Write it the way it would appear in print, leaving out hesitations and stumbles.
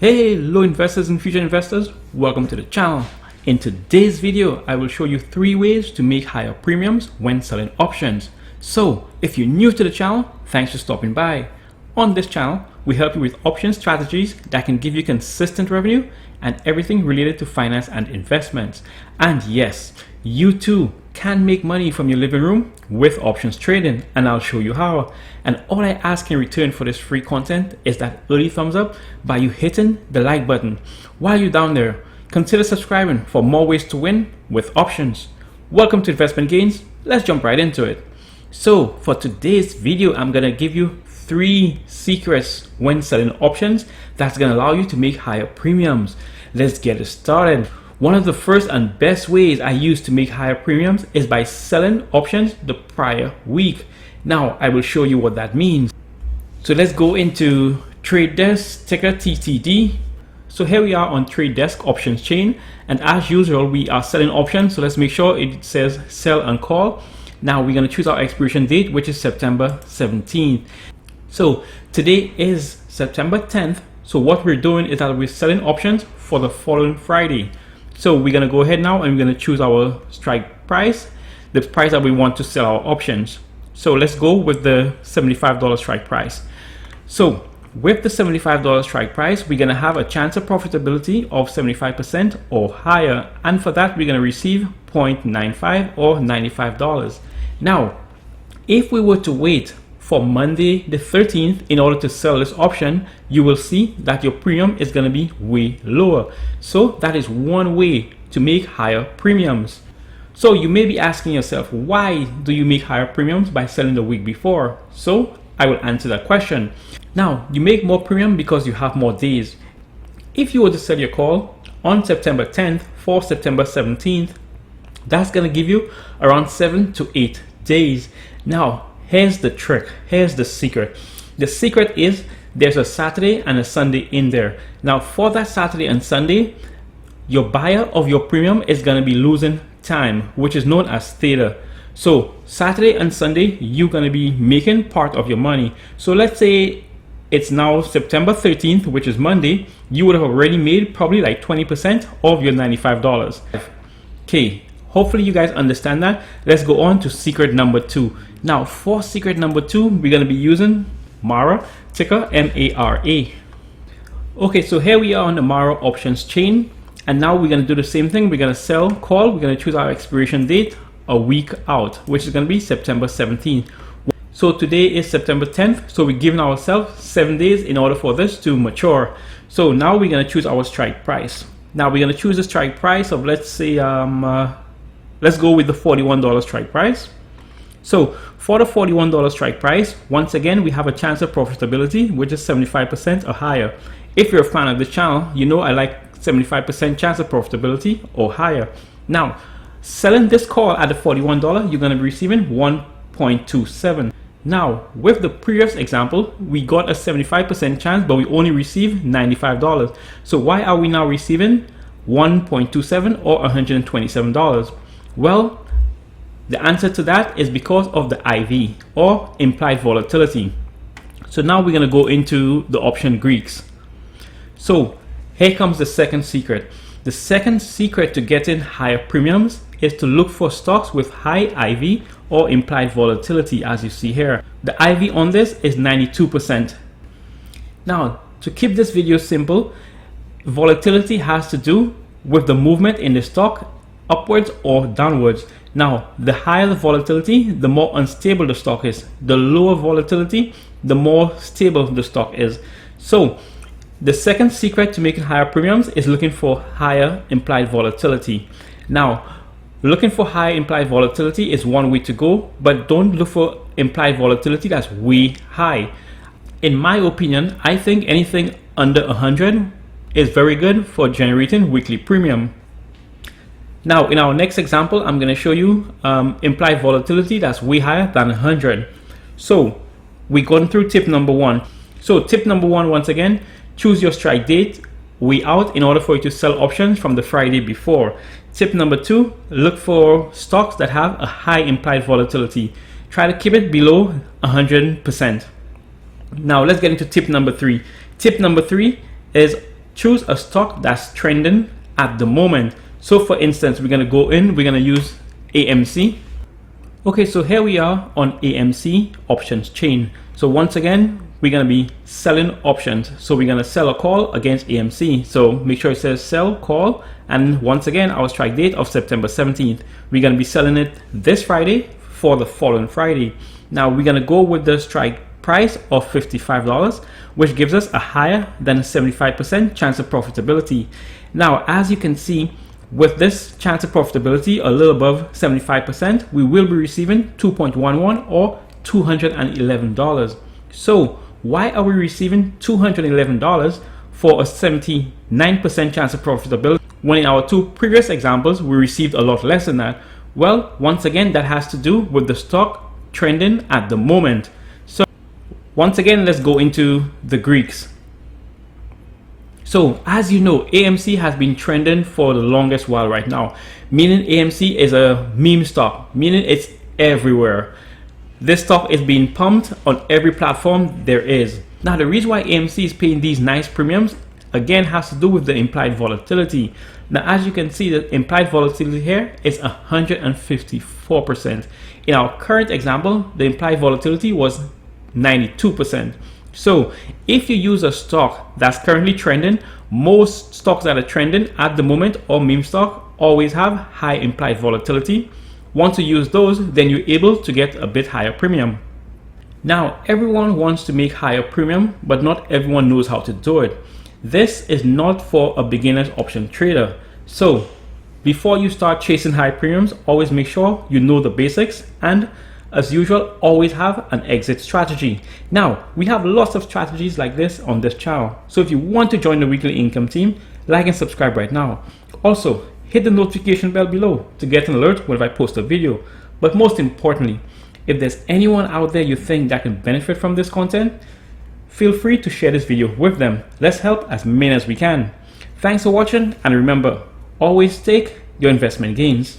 Hey, hello investors and future investors, welcome to the channel. In today's video, I will show you 3 ways to make higher premiums when selling options. So if you're new to the channel, thanks for stopping by. On this channel, we help you with option strategies that can give you consistent revenue and everything related to finance and investments. And yes, you too can make money from your living room with options trading, and I'll show you how. And all I ask in return for this free content is that early thumbs up by you hitting the like button. While you're down there, consider subscribing for more ways to win with options. Welcome to Investment Gains. Let's jump right into it. So for today's video, I'm gonna give you 3 secrets when selling options that's gonna allow you to make higher premiums. Let's get it started. One of the first and best ways I use to make higher premiums is by selling options the prior week. Now I will show you what that means. So let's go into Trade Desk, ticker TTD. So here we are on Trade Desk options chain, and as usual we are selling options, so let's make sure it says sell and call. Now we're going to choose our expiration date, which is September 17th. So today is September 10th. So what we're doing is that we're selling options for the following Friday. So we're going to go ahead now and we're going to choose our strike price, the price that we want to sell our options. So let's go with the $75 strike price. So with the $75 strike price, we're going to have a chance of profitability of 75% or higher. And for that, we're going to receive 0.95 or $95. Now, if we were to wait for Monday the 13th in order to sell this option, you will see that your premium is going to be way lower. So that is one way to make higher premiums. So you may be asking yourself, why do you make higher premiums by selling the week before? So I will answer that question. Now, you make more premium because you have more days. If you were to sell your call on September 10th for September 17th, that's going to give you around 7 to 8 days. Now, here's the trick. Here's the secret. The secret is there's a Saturday and a Sunday in there. Now, for that Saturday and Sunday, your buyer of your premium is going to be losing time, which is known as theta. So Saturday and Sunday, you're going to be making part of your money. So let's say it's now September 13th, which is Monday. You would have already made probably like 20% of your $95. Okay, hopefully you guys understand that. Let's go on to secret number 2. Now for secret number 2, we're going to be using MARA, ticker MARA. Okay, so here we are on the MARA options chain. And now we're going to do the same thing. We're going to sell call. We're going to choose our expiration date a week out, which is going to be September 17th. So today is September 10th. So we're giving ourselves 7 days in order for this to mature. So now we're going to choose our strike price. Now we're going to choose the strike price of, let's say, let's go with the $41 strike price. So for the $41 strike price, once again, we have a chance of profitability, which is 75% or higher. If you're a fan of the channel, you know I like 75% chance of profitability or higher. Now, selling this call at the $41, you're going to be receiving 1.27. Now, with the previous example, we got a 75% chance, but we only received $95. So why are we now receiving 1.27 or $127? Well, the answer to that is because of the IV or implied volatility. So now we're going to go into the option Greeks. So here comes the second secret. The second secret to getting higher premiums is to look for stocks with high IV or implied volatility, as you see here. The IV on this is 92%. Now, to keep this video simple, volatility has to do with the movement in the stock upwards or downwards. Now, the higher the volatility, the more unstable the stock is. The lower volatility, the more stable the stock is. So the second secret to making higher premiums is looking for higher implied volatility. Now, looking for high implied volatility is one way to go, but don't look for implied volatility that's way high. In my opinion, I think anything under 100 is very good for generating weekly premium. Now, in our next example, I'm going to show you implied volatility that's way higher than 100. So we're going through tip number 1. So tip number 1, once again, choose your strike date way out in order for you to sell options from the Friday before. Tip number 2, look for stocks that have a high implied volatility. Try to keep it below 100%. Now let's get into tip number 3. Tip number 3 is choose a stock that's trending at the moment. So for instance, we're going to go in, we're going to use AMC. Okay, so here we are on AMC options chain. So once again, we're going to be selling options. So we're going to sell a call against AMC. So make sure it says sell call. And once again, our strike date of September 17th. We're going to be selling it this Friday for the following Friday. Now we're going to go with the strike price of $55, which gives us a higher than a 75% chance of profitability. Now, as you can see, with this chance of profitability a little above 75%, we will be receiving 2.11 or $211. So why are we receiving $211 for a 79% chance of profitability when in our two previous examples we received a lot less than that? Well, once again, that has to do with the stock trending at the moment. So once again, let's go into the Greeks. So as you know, AMC has been trending for the longest while right now, meaning AMC is a meme stock, meaning it's everywhere. This stock is being pumped on every platform there is. Now, the reason why AMC is paying these nice premiums again has to do with the implied volatility. Now, as you can see, the implied volatility here is 154%. In our current example, the implied volatility was 92%. So if you use a stock that's currently trending, most stocks that are trending at the moment or meme stock always have high implied volatility. Once you use those, then you're able to get a bit higher premium. Now, everyone wants to make higher premium, but not everyone knows how to do it. This is not for a beginner's option trader. So before you start chasing high premiums, always make sure you know the basics, and as usual, always have an exit strategy. Now, we have lots of strategies like this on this channel. So if you want to join the weekly income team, like and subscribe right now. Also, hit the notification bell below to get an alert whenever I post a video. But most importantly, if there's anyone out there you think that can benefit from this content, feel free to share this video with them. Let's help as many as we can. Thanks for watching, and remember, always take your investment gains.